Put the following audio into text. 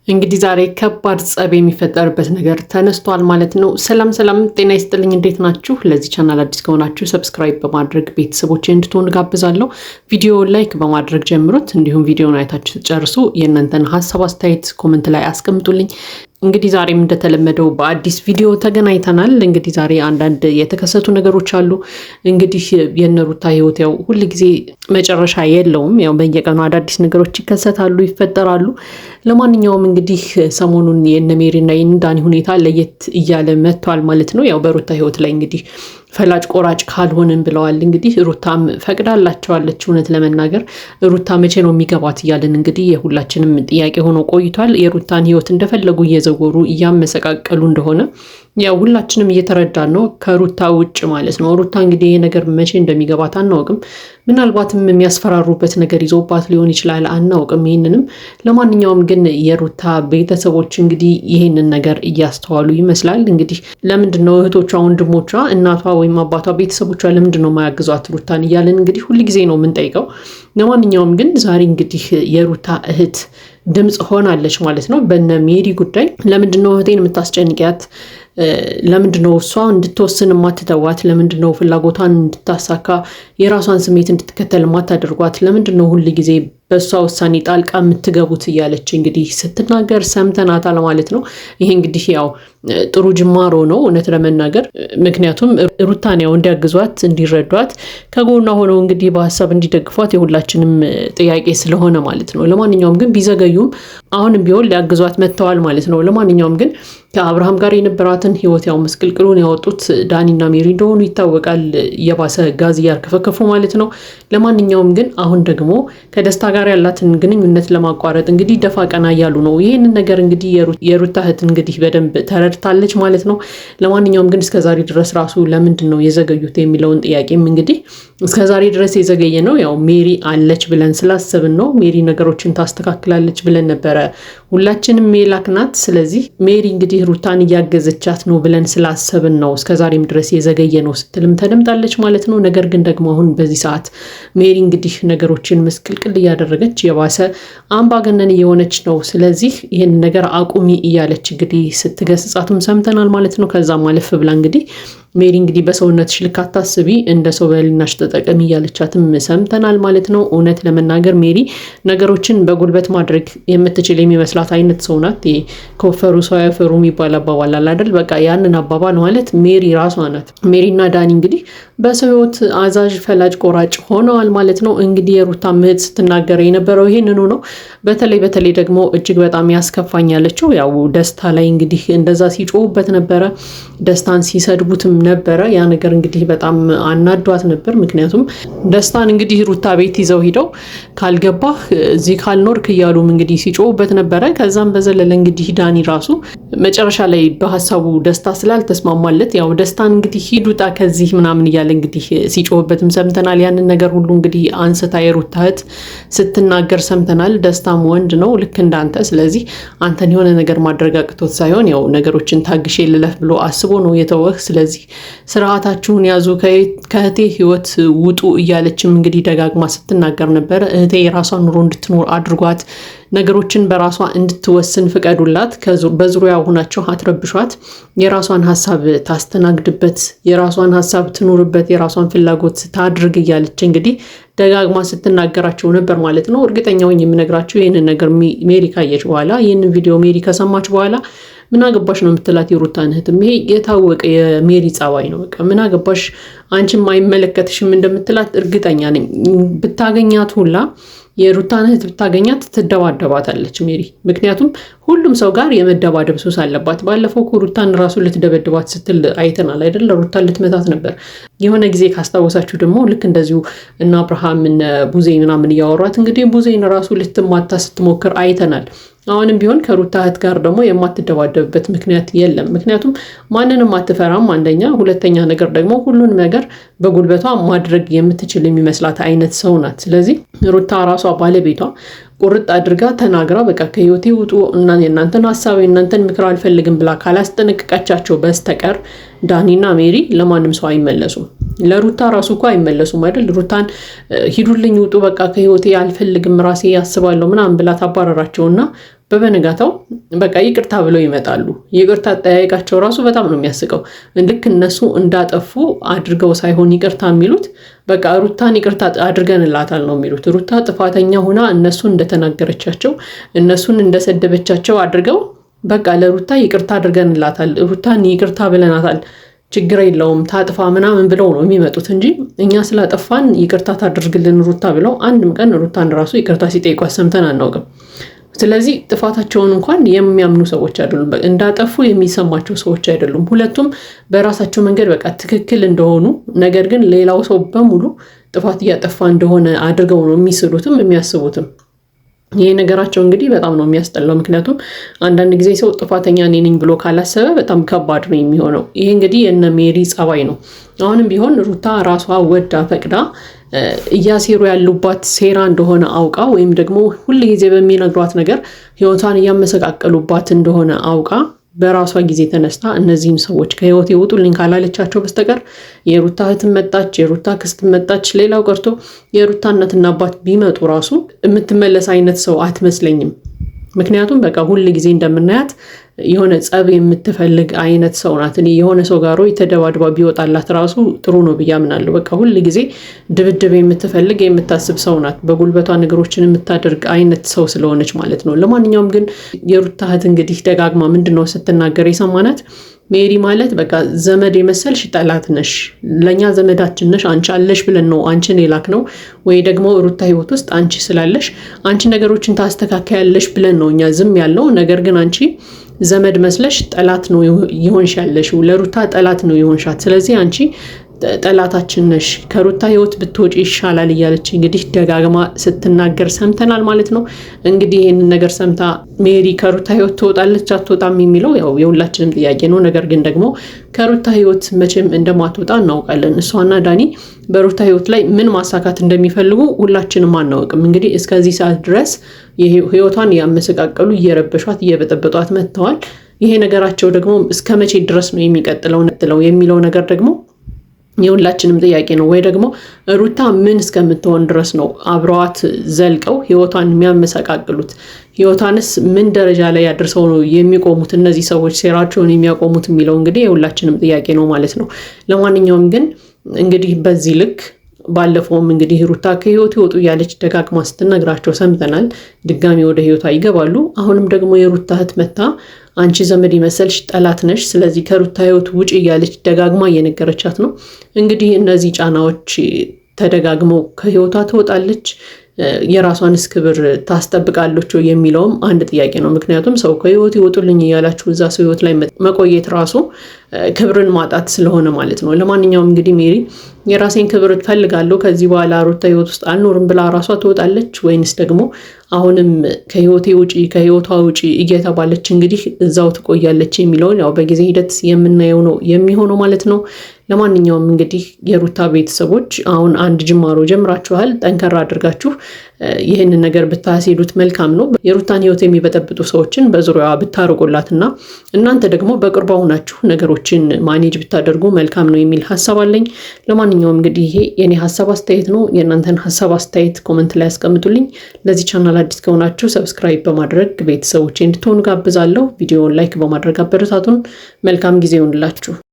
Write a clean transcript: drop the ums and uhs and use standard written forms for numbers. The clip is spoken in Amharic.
እንግዲህ ዛሬ ከባድ ጸብ የሚፈጠርበት ነገር ተነስቷል ማለት ነው። ሰላም ጤና ይስጥልኝ፣ እንዴት ናችሁ? ለዚህ ቻናል አዲስ ከሆናችሁ ሰብስክራይብ በማድረግ ቤተሰቦቼ እንድትሆኑ ጋብዛለሁ። ቪዲዮውን ላይክ በማድረግ ጀምሩት። እንዲሁም ቪዲዮውን አይታችሁ ስትጨርሱ የእናንተን ሀሳብ አስተያየት ኮመንት ላይ አስቀምጡልኝ። እንግዲህ ዛሬም እንደተለመደው በአዲስ ቪዲዮ ተገናኝተናል። እንግዲህ ዛሬ አንዳንድ የተከሰቱ ነገሮች አሉ። እንግዲህ የነሩታ ህይወት ያው ሁል ጊዜ መጨረሻ የለውም። ያው በየቀኑ አዳዲስ ነገሮች ይከሰታሉ፣ ይፈጠራሉ። ለማንኛውም እንግዲህ ሰሞኑን የነሜሪና የነዳኒ ሁኔታ ለየት እያለ መጥቷል ማለት ነው። ያው በሩታ ህይወት ላይ እንግዲህ ፈላጭ ቆራጭ ካልሆንን ብለዋል። እንግዲህ ሩታም ፈቅዳላቸዋለች። እውነት ለመናገር ሩታ መቼ ነው የሚገባት እያለን እንግዲህ የሁላችንም ጥያቄ ሆኖ ቆይቷል። የሩታን ህይወት እንደፈለጉ እየዘወሩ እያመሰቃቀሉ እንደሆነ ያው ሁላችንም እየተረዳን ነው፣ ከሩታ ውጭ ማለት ነው። ሩታ እንግዲህ ይሄ ነገር መቼ እንደሚገባት አናውቅም። ምናልባትም የሚያስፈራሩበት ነገር ይዞባት ሊሆን ይችላል፣ አናውቅም ይህንንም። ለማንኛውም ግን የሩታ ቤተሰቦች እንግዲህ ይህንን ነገር እያስተዋሉ ይመስላል። እንግዲህ ለምንድን ነው እህቶቿ፣ ወንድሞቿ፣ እናቷ ወይም አባቷ፣ ቤተሰቦቿ ለምንድን ነው የማያግዟት ሩታን እያለን እንግዲህ ሁል ጊዜ ነው የምንጠይቀው። ለማንኛውም ግን ዛሬ እንግዲህ የሩታ እህት ድምፅ ሆናለች ማለት ነው በነ ሜሪ ጉዳይ። ለምንድን ነው እህቴን የምታስጨንቂያት? ለምንድነው እሷ እንድትወስን ማትተዋት? ለምንድነው ፍላጎቷን እንድታሳካ የራሷን ስሜት እንድትከተል ማታደርጓት? ለምንድነው ሁል ጊዜ በእሷ ውሳኔ ጣልቃ የምትገቡት? እያለች እንግዲህ ስትናገር ሰምተናታል ማለት ነው። ይሄ እንግዲህ ያው ጥሩ ጅማሮ ነው እውነት ለመናገር። ምክንያቱም ሩታን ያው እንዲያግዟት፣ እንዲረዷት፣ ከጎኗ ሆነው እንግዲህ በሀሳብ እንዲደግፏት የሁላችንም ጥያቄ ስለሆነ ማለት ነው። ለማንኛውም ግን ቢዘገዩም አሁንም ቢሆን ሊያግዟት መጥተዋል ማለት ነው። ለማንኛውም ግን ከአብርሃም ጋር የነበራትን ህይወት ያው ምስቅልቅሉን ያወጡት ዳኒና ሜሪ እንደሆኑ ይታወቃል። የባሰ ጋዝ እያርከፈከፉ ማለት ነው። ለማንኛውም ግን አሁን ደግሞ ከደስታ ጋር ያላትን ግንኙነት ለማቋረጥ እንግዲህ ደፋ ቀና እያሉ ነው። ይህንን ነገር እንግዲህ የሩታ እህት እንግዲህ በደንብ ተረድታለች ማለት ነው። ለማንኛውም ግን እስከዛሬ ድረስ ራሱ ለምንድን ነው የዘገዩት የሚለውን ጥያቄም እንግዲህ እስከዛሬ ድረስ የዘገየ ነው ያው ሜሪ አለች ብለን ስላሰብን ነው። ሜሪ ነገሮችን ታስተካክላለች ብለን ነበረ ሁላችንም የላክናት። ስለዚህ ሜሪ እንግዲህ ሩታን እያገዘቻት ነው ብለን ስላሰብን ነው እስከዛሬም ድረስ የዘገየ ነው ስትልም ተደምጣለች ማለት ነው። ነገር ግን ደግሞ አሁን በዚህ ሰዓት ሜሪ እንግዲህ ነገሮችን ምስቅልቅል እያደረገች የባሰ አምባገነን እየሆነች ነው። ስለዚህ ይህን ነገር አቁሚ እያለች እንግዲህ ስትገስጻትም ሰምተናል ማለት ነው። ከዛም አለፍ ብላ እንግዲህ ሜሪ እንግዲህ በሰውነትሽ ልክ አታስቢ፣ እንደ ሰው በህሊናሽ ተጠቀሚ እያለቻትም ሰምተናል ማለት ነው። እውነት ለመናገር ሜሪ ነገሮችን በጉልበት ማድረግ የምትችል የሚመስላት አይነት ሰው ናት። ከወፈሩ ሰው ያፈሩ የሚባል አባባል አለ አይደል? በቃ ያንን አባባል ማለት ሜሪ ራሷ ናት። ሜሪና ዳኒ እንግዲህ በሰው ህይወት አዛዥ ፈላጭ ቆራጭ ሆነዋል ማለት ነው። እንግዲህ የሩታ እህት ስትናገር የነበረው ይሄንኑ ነው። በተለይ ደግሞ እጅግ በጣም ያስከፋኝ ያለችው ያው ደስታ ላይ እንግዲህ እንደዛ ሲጮሁበት ነበረ፣ ደስታን ሲሰድቡትም ነበረ። ያ ነገር እንግዲህ በጣም አናዷት ነበር። ምክንያቱም ደስታን እንግዲህ ሩታ ቤት ይዘው ሂደው ካልገባህ እዚህ ካልኖርክ እያሉም እንግዲህ ሲጮሁበት ነበረ። ከዛም በዘለለ እንግዲህ ዳኒ ራሱ መጨረሻ ላይ በሀሳቡ ደስታ ስላልተስማማለት ያው ደስታን እንግዲህ ሂዱጣ ከዚህ ምናምን እያለ እንግዲህ ሲጮህበትም ሰምተናል። ያንን ነገር ሁሉ እንግዲህ አንስታ የሩታ እህት ስትናገር ሰምተናል። ደስታም ወንድ ነው ልክ እንዳንተ። ስለዚህ አንተን የሆነ ነገር ማድረግ አቅቶት ሳይሆን ያው ነገሮችን ታግሼ ልለፍ ብሎ አስቦ ነው የተወህ። ስለዚህ ስርዓታችሁን ያዙ፣ ከእህቴ ህይወት ውጡ እያለችም እንግዲህ ደጋግማ ስትናገር ነበረ። እህቴ የራሷን ኑሮ እንድትኖር አድርጓት፣ ነገሮችን በራሷ እንድትወስን ፍቀዱላት፣ በዙሪያ ሆናችሁ አትረብሿት፣ የራሷን ሀሳብ ታስተናግድበት፣ የራሷን ሀሳብ ትኑርበት፣ የራሷን ፍላጎት ታድርግ እያለች እንግዲህ ደጋግማ ስትናገራቸው ነበር ማለት ነው። እርግጠኛውን የምነግራቸው ይህንን ነገር ሜሪ ካየች በኋላ፣ ይህንን ቪዲዮ ሜሪ ከሰማች በኋላ ምን አገባሽ ነው የምትላት የሩታን እህትም። ይሄ የታወቀ የሜሪ ጸባይ ነው። በቃ ምን አገባሽ አንቺም አይመለከትሽም እንደምትላት እርግጠኛ ነኝ። ብታገኛት ሁላ የሩታን እህት ብታገኛት ትደባደባታለች ሜሪ። ምክንያቱም ሁሉም ሰው ጋር የመደባደብ ሱስ አለባት። ባለፈው ሩታን ራሱ ልትደበድባት ስትል አይተናል አይደል? ሩታን ልትመታት ነበር የሆነ ጊዜ ካስታወሳችሁ። ደግሞ ልክ እንደዚሁ እና አብርሃም እነ ቡዜ ምናምን እያወሯት እንግዲህ ቡዜን ራሱ ልትማታ ስትሞክር አይተናል። አሁንም ቢሆን ከሩታ እህት ጋር ደግሞ የማትደባደብበት ምክንያት የለም። ምክንያቱም ማንንም አትፈራም አንደኛ፣ ሁለተኛ ነገር ደግሞ ሁሉን ነገር በጉልበቷ ማድረግ የምትችል የሚመስላት አይነት ሰው ናት። ስለዚህ ሩታ ራሷ ባለቤቷ ቁርጥ አድርጋ ተናግራ በቃ ከህይወቴ ውጡ እና የእናንተን ሀሳብ የእናንተን ምክር አልፈልግም ብላ ካላስጠነቀቃቻቸው በስተቀር ዳኒና ሜሪ ለማንም ሰው አይመለሱም። ለሩታ ራሱ እኮ አይመለሱም አይደል? ሩታን ሂዱልኝ ውጡ በቃ ከህይወቴ አልፈልግም ራሴ ያስባለሁ ምናምን ብላ ታባረራቸውና በበነጋታው በቃ ይቅርታ ብለው ይመጣሉ። ይቅርታ ጠያይቃቸው ራሱ በጣም ነው የሚያስቀው። ልክ እነሱ እንዳጠፉ አድርገው ሳይሆን ይቅርታ የሚሉት በቃ ሩታን ይቅርታ አድርገንላታል ነው የሚሉት። ሩታ ጥፋተኛ ሆና እነሱን እንደተናገረቻቸው እነሱን እንደሰደበቻቸው አድርገው በቃ ለሩታ ይቅርታ አድርገንላታል፣ ሩታን ይቅርታ ብለናታል፣ ችግር የለውም ታጥፋ ምናምን ብለው ነው የሚመጡት እንጂ እኛ ስላጠፋን ይቅርታ ታድርግልን ሩታ ብለው አንድም ቀን ሩታን ራሱ ይቅርታ ሲጠይቋት ሰምተን አናውቅም። ስለዚህ ጥፋታቸውን እንኳን የሚያምኑ ሰዎች አይደሉም፣ እንዳጠፉ የሚሰማቸው ሰዎች አይደሉም። ሁለቱም በራሳቸው መንገድ በቃ ትክክል እንደሆኑ፣ ነገር ግን ሌላው ሰው በሙሉ ጥፋት እያጠፋ እንደሆነ አድርገው ነው የሚስሉትም የሚያስቡትም። ይሄ ነገራቸው እንግዲህ በጣም ነው የሚያስጠላው። ምክንያቱም አንዳንድ ጊዜ ሰው ጥፋተኛ እኔ ነኝ ብሎ ካላሰበ በጣም ከባድ ነው የሚሆነው። ይሄ እንግዲህ የነ ሜሪ ጸባይ ነው። አሁንም ቢሆን ሩታ ራሷ ወዳ ፈቅዳ እያሴሩ ያሉባት ሴራ እንደሆነ አውቃ ወይም ደግሞ ሁል ጊዜ በሚነግሯት ነገር ህይወቷን እያመሰቃቀሉባት እንደሆነ አውቃ በራሷ ጊዜ ተነስታ እነዚህን ሰዎች ከህይወት ይወጡልኝ ካላለቻቸው በስተቀር የሩታ እህትም መጣች፣ የሩታ ክስት መጣች፣ ሌላው ቀርቶ የሩታ እናትና አባት ቢመጡ ራሱ የምትመለስ አይነት ሰው አትመስለኝም። ምክንያቱም በቃ ሁል ጊዜ እንደምናያት የሆነ ጸብ የምትፈልግ አይነት ሰው ናት። እኔ የሆነ ሰው ጋር የተደባድባ ቢወጣላት ራሱ ጥሩ ነው ብዬ አምናለሁ። በቃ ሁል ጊዜ ድብድብ የምትፈልግ የምታስብ ሰው ናት። በጉልበቷ ነገሮችን የምታደርግ አይነት ሰው ስለሆነች ማለት ነው። ለማንኛውም ግን የሩታ እህት እንግዲህ ደጋግማ ምንድነው ስትናገር የሰማናት ሜሪ ማለት በቃ ዘመድ የመሰልሽ ጠላት ነሽ፣ ለኛ ዘመዳችን ነሽ፣ አንቺ አለሽ ብለን ነው አንቺን የላክ ነው ወይ ደግሞ ሩታ ህይወት ውስጥ አንቺ ስላለሽ አንቺ ነገሮችን ታስተካክያለሽ ብለን ነው እኛ ዝም ያልነው። ነገር ግን አንቺ ዘመድ መስለሽ ጠላት ነው ይሆንሽ ያለሽ፣ ለሩታ ጠላት ነው ይሆንሻት። ስለዚህ አንቺ ጠላታችን ነሽ፣ ከሩታ ህይወት ብትወጪ ይሻላል እያለች እንግዲህ ደጋግማ ስትናገር ሰምተናል ማለት ነው። እንግዲህ ይህንን ነገር ሰምታ ሜሪ ከሩታ ህይወት ትወጣለች አትወጣም የሚለው ያው የሁላችንም ጥያቄ ነው። ነገር ግን ደግሞ ከሩታ ህይወት መቼም እንደማትወጣ እናውቃለን። እሷና ዳኒ በሩታ ህይወት ላይ ምን ማሳካት እንደሚፈልጉ ሁላችንም አናውቅም። እንግዲህ እስከዚህ ሰዓት ድረስ ህይወቷን ያመሰቃቀሉ እየረበሿት እየበጠበጧት መጥተዋል። ይሄ ነገራቸው ደግሞ እስከ መቼ ድረስ ነው የሚቀጥለው የሚለው ነገር ደግሞ የሁላችንም ጥያቄ ነው። ወይ ደግሞ ሩታ ምን እስከምትሆን ድረስ ነው አብረዋት ዘልቀው ህይወቷን የሚያመሰቃቅሉት? ህይወቷንስ ምን ደረጃ ላይ ያደርሰው ነው የሚቆሙት እነዚህ ሰዎች ሴራቸውን የሚያቆሙት የሚለው እንግዲህ የሁላችንም ጥያቄ ነው ማለት ነው። ለማንኛውም ግን እንግዲህ በዚህ ልክ ባለፈውም እንግዲህ ሩታ ከህይወት ይወጡ እያለች ደጋግማ ስትነግራቸው ሰምተናል። ድጋሚ ወደ ህይወቷ ይገባሉ። አሁንም ደግሞ የሩታ እህት መታ አንቺ ዘመድ ይመሰልሽ ጠላት ነሽ፣ ስለዚህ ከሩታ ህይወት ውጪ እያለች ደጋግማ እየነገረቻት ነው። እንግዲህ እነዚህ ጫናዎች ተደጋግመው ከህይወቷ ትወጣለች የራሷንስ ክብር ታስጠብቃለች የሚለውም አንድ ጥያቄ ነው። ምክንያቱም ሰው ከህይወት ይወጡልኝ እያላችሁ እዛ ሰው ህይወት ላይ መቆየት ራሱ ክብርን ማጣት ስለሆነ ማለት ነው። ለማንኛውም እንግዲህ ሜሪ የራሴን ክብር ትፈልጋለሁ ከዚህ በኋላ ሩታ ህይወት ውስጥ አልኖርም ብላ ራሷ ትወጣለች ወይንስ ደግሞ አሁንም ከህይወቴ ውጪ ከህይወቷ ውጪ እየተባለች እንግዲህ እዛው ትቆያለች የሚለውን ያው በጊዜ ሂደት የምናየው ነው የሚሆነው ማለት ነው። ለማንኛውም እንግዲህ የሩታ ቤተሰቦች አሁን አንድ ጅማሮ ጀምራችኋል። ጠንከራ አድርጋችሁ ይህንን ነገር ብታስሄዱት መልካም ነው። የሩታን ህይወት የሚበጠብጡ ሰዎችን በዙሪያዋ ብታርቁላትና እናንተ ደግሞ በቅርቧ ሆናችሁ ነገሮችን ማኔጅ ብታደርጉ መልካም ነው የሚል ሀሳብ አለኝ። ለማንኛውም እንግዲህ ይሄ የኔ ሀሳብ አስተያየት ነው። የእናንተን ሀሳብ አስተያየት ኮመንት ላይ ያስቀምጡልኝ። ለዚህ ቻናል አዲስ ከሆናችሁ ሰብስክራይብ በማድረግ ቤተሰቦቼ እንድትሆኑ ጋብዛለሁ። ቪዲዮውን ላይክ በማድረግ አበረታቱን። መልካም ጊዜ ይሁንላችሁ።